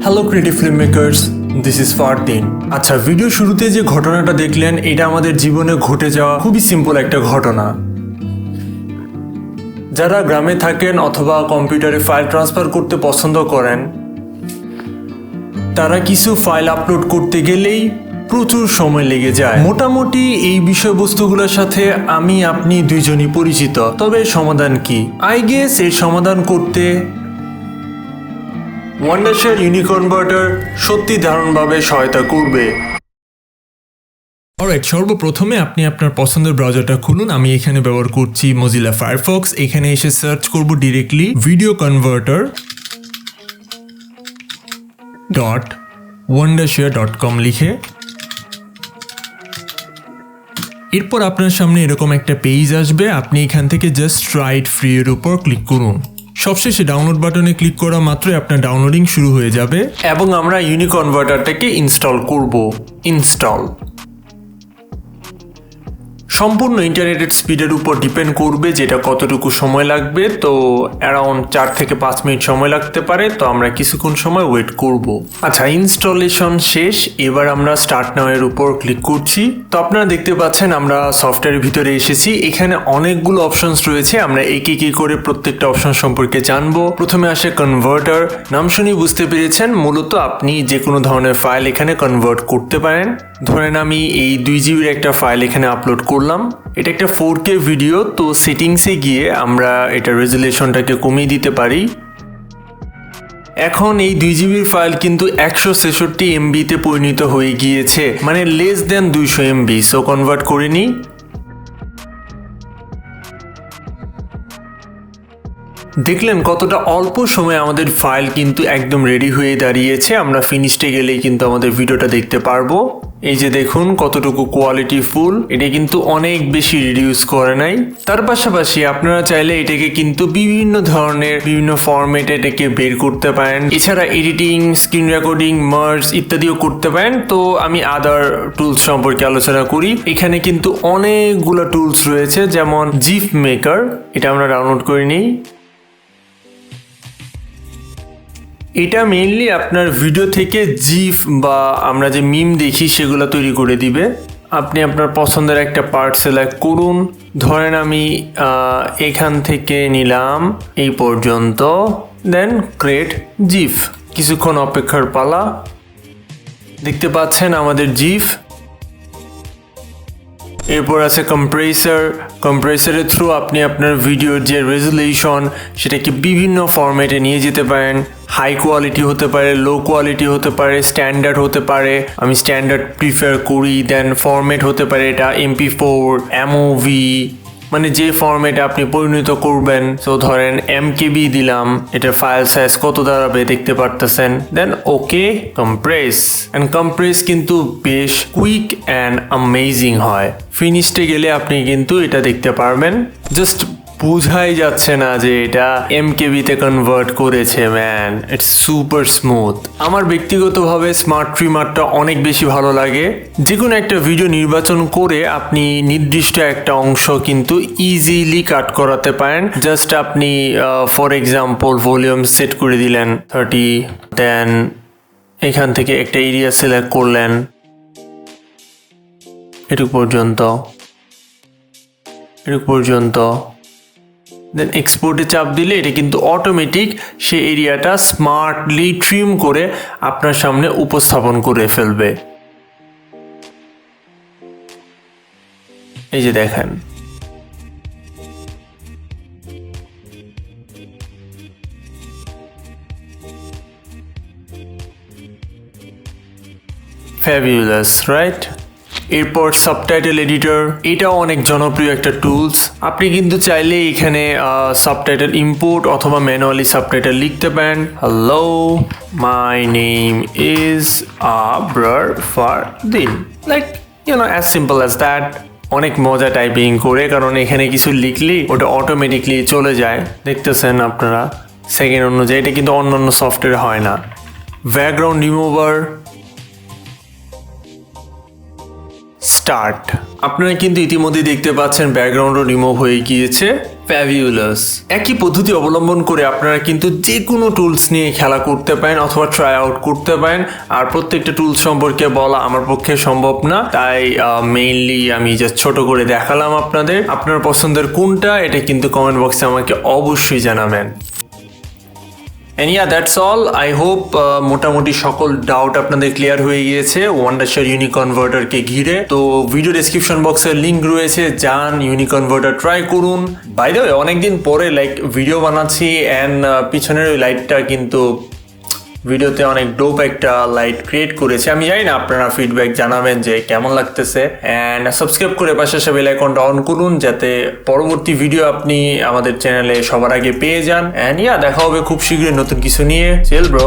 Hello creative film makers, this is Fardin. আচ্ছা, video শুরুতে যে ঘটনাটা দেখলেন এটা আমাদের জীবনে ঘটে যাওয়া খুবই সিম্পল একটা ঘটনা। যারা গ্রামে থাকেন অথবা কম্পিউটারে ফাইল ট্রান্সফার করতে পছন্দ করেন, তারা কিছু ফাইল আপলোড করতে গেলেই প্রচুর সময় লেগে যায়। মোটামুটি এই বিষয়বস্তুগুলোর সাথে আপনি দুইজনই পরিচিত। তবে সমাধান কি? আই গেস এর সমাধান করতে Wondershare Uniconverter সত্যি দারুণভাবে সহায়তা করবে। অলরাইট, সর্বপ্রথমে আপনি আপনার পছন্দের ব্রাউজারটা খুলুন। আমি এখানে ব্যবহার করছি মজিলা ফায়ারফক্স। এখানে এসে সার্চ করব ডিরেক্টলি videoconverter.wondershare.com লিখে। এরপর আপনার সামনে এরকম একটা পেজ আসবে। আপনি এখান থেকে জাস্ট ট্রাই ইট ফ্রি এর উপর ক্লিক করুন। সবশেষে ডাউনলোড বাটনে ক্লিক করা মাত্রই আপনার ডাউনলোডিং শুরু হয়ে যাবে এবং আমরা ইউনিকনভার্টারটাকে ইনস্টল করব। ইনস্টল সম্পূর্ণ ইন্টারনেটের স্পিডের উপর ডিপেন্ড করবে যেটা কতটুকু সময় লাগবে। তো অ্যারাউন্ড 4 থেকে 5 মিনিট সময় লাগতে পারে। তো আমরা কিছুক্ষণ সময় ওয়েট করব। আচ্ছা, ইনস্টলেশন শেষ। এবার আমরা স্টার্ট নাও এর উপর ক্লিক করছি। তো আপনারা দেখতে পাচ্ছেন আমরা সফটওয়্যারের ভিতরে এসেছি। এখানে অনেকগুলো অপশনস রয়েছে। আমরা একে করে প্রত্যেকটা অপশন সম্পর্কে জানবো। প্রথমে আসে কনভার্টার। নাম শুনেই বুঝতে পেরেছেন মূলত আপনি যে কোনো ধরনের ফাইল এখানে কনভার্ট করতে পারেন। ধরেন আমি এই 2 জিবির একটা ফাইল এখানে আপলোড করলাম। এটা একটা 4K ভিডিও। তো সেটিংসে গিয়ে আমরা এটা রেজুলেশনটাকে কমিয়ে দিতে পারি। এখন এই 2 জিবির ফাইল কিন্তু 166 MB-তে পরিণত হয়ে গিয়েছে, মানে less than 200 MB। So convert করে নিই। দেখলেন কতটা অল্প সময়ে আমাদের ফাইল কিন্তু একদম রেডি হয়ে দাঁড়িয়েছে। আমরা ফিনিশে গেলেই কিন্তু আমাদের ভিডিওটা দেখতে পারবো। এই যে দেখুন কতটুকু কোয়ালিটি ফুল। এটা কিন্তু অনেক বেশি রিডিউস করে নাই। তার পাশাপাশি আপনারা চাইলে এটাকে কিন্তু বিভিন্ন ধরনের বিভিন্ন ফরম্যাটে এটাকে বের করতে পারেন। এছাড়া এডিটিং, স্ক্রিন রেকর্ডিং, মার্জ ইত্যাদিও করতে পারেন। তো আমি আদার টুলস সম্পর্কে আলোচনা করি। এখানে কিন্তু অনেকগুলো টুলস রয়েছে, যেমন জিফ মেকার। এটা আমরা ডাউনলোড করে নিই। এটা মেইনলি আপনার ভিডিও থেকে জিফ বা আমরা যে মিম দেখি সেগুলো তৈরি করে দিবে। আপনি আপনার পছন্দের একটা পার্ট সিলেক্ট করুন। ধরেন আমি এখান থেকে নিলাম এই পর্যন্ত, দেন ক্রিয়েট জিফ। কিছুক্ষণ অপেক্ষার পালা। দেখতে পাচ্ছেন আমাদের জিফ। এরপর আছে কম্প্রেসার। কম্প্রেসারের থ্রু আপনি আপনার ভিডিওর যে রেজুলেশন সেটাকে বিভিন্ন ফরম্যাটে নিয়ে যেতে পারেন। হাই কোয়ালিটি হতে পারে, লো কোয়ালিটি হতে পারে, স্ট্যান্ডার্ড হতে পারে। আমি স্ট্যান্ডার্ড প্রিফার করি। দেন ফরম্যাট হতে পারে এটা MP4, MOV, মানে যে ফরম্যাটে আপনি পরিণত করবেন। তো ধরেন MKB দিলাম। এটার ফাইল সাইজ কত দাঁড়াবে দেখতে পারতেছেন। দেন ওকে কম্প্রেস। অ্যান্ড কম্প্রেস কিন্তু বেশ কুইক অ্যান্ড অ্যামেজিং হয়। ফিনিশে গেলে আপনি কিন্তু এটা দেখতে পারবেন। জাস্ট বোঝাই যাচ্ছে না যে এটা MKB-তে কনভার্ট করেছে। Man, it's super smooth. আমার ব্যক্তিগতভাবে স্মার্ট ট্রিমারটা অনেক বেশি ভালো লাগে। যে কোনো একটা ভিডিও নির্বাচন করে আপনি নির্দিষ্ট একটা অংশ কিন্তু ইজিলি কাট করাতে পারেন। জাস্ট আপনি ফর এক্সাম্পল ভলিউম সেট করে দিলেন 30, দেন এখান থেকে একটা এরিয়া সিলেক্ট করলেন এটুকু পর্যন্ত, দেন এক্সপোর্টে চাপ দিলে এটা কিন্তু অটোমেটিক সে এরিয়াটা স্মার্টলি ট্রিম করে আপনার সামনে উপস্থাপন করে ফেলবে। এই যে দেখেন। Fabulous, right? এরপর সাবটাইটেল এডিটর। এটাও অনেক জনপ্রিয় একটা টুলস। আপনি কিন্তু চাইলে এখানে সাবটাইটেল ইম্পোর্ট অথবা ম্যানুয়ালি সাবটাইটেল লিখতে পারেন। Hello, my name is Abrar Fardin, like as simple as that. অনেক মজা টাইপিং করে, কারণ এখানে কিছু লিখলি ওটা অটোমেটিকলি চলে যায়। দেখতেছেন আপনারা সেকেন্ড অনুযায়ী। এটা কিন্তু অন্যান্য সফটওয়্যার হয় না। Background remover, start. আপনারা কিন্তু ইতিমধ্যে দেখতে পাচ্ছেন ব্যাকগ্রাউন্ডও রিমুভ হয়ে গিয়েছে। ফ্যাবিউলাস। একই পদ্ধতি অবলম্বন করে আপনারা কিন্তু যে কোনো টুলস নিয়ে খেলা করতে পারেন অথবা ট্রাই আউট করতে পারেন। আর প্রত্যেকটা টুলস সম্পর্কে বলা আমার পক্ষে সম্ভব না, তাই মেইনলি আমি জাস্ট ছোট করে দেখালাম আপনাদের। আপনার পছন্দের কোনটা এটা কিন্তু কমেন্ট বক্সে আমাকে অবশ্যই জানাবেন। And yeah, that's all. I hope মোটামুটি সকল ডাউট আপনাদের ক্লিয়ার হয়ে গিয়েছে Wondershare Uniconverter কে ঘিরে। তো ভিডিও ডেসক্রিপশন বক্সের লিংক রয়েছে, যান Uniconverter ট্রাই করুন। বাই দ্য ওয়ে, অনেকদিন পরে ভিডিও বানাচ্ছি অ্যান্ড পিছনের ওই লাইটটা কিন্তু ভিডিওতে অনেক ডোপ একটা লাইট ক্রিয়েট করেছে। আমি জানি না, আপনারা ফিডব্যাক জানাবেন যে কেমন লাগতেছে। অ্যান্ড সাবস্ক্রাইব করে পাশে বেল আইকনটা অন করুন যাতে পরবর্তী ভিডিও আপনি আমাদের চ্যানেলে সবার আগে পেয়ে যান। অ্যান্ড দেখা হবে খুব শীঘ্রই নতুন কিছু নিয়ে। Chill bro.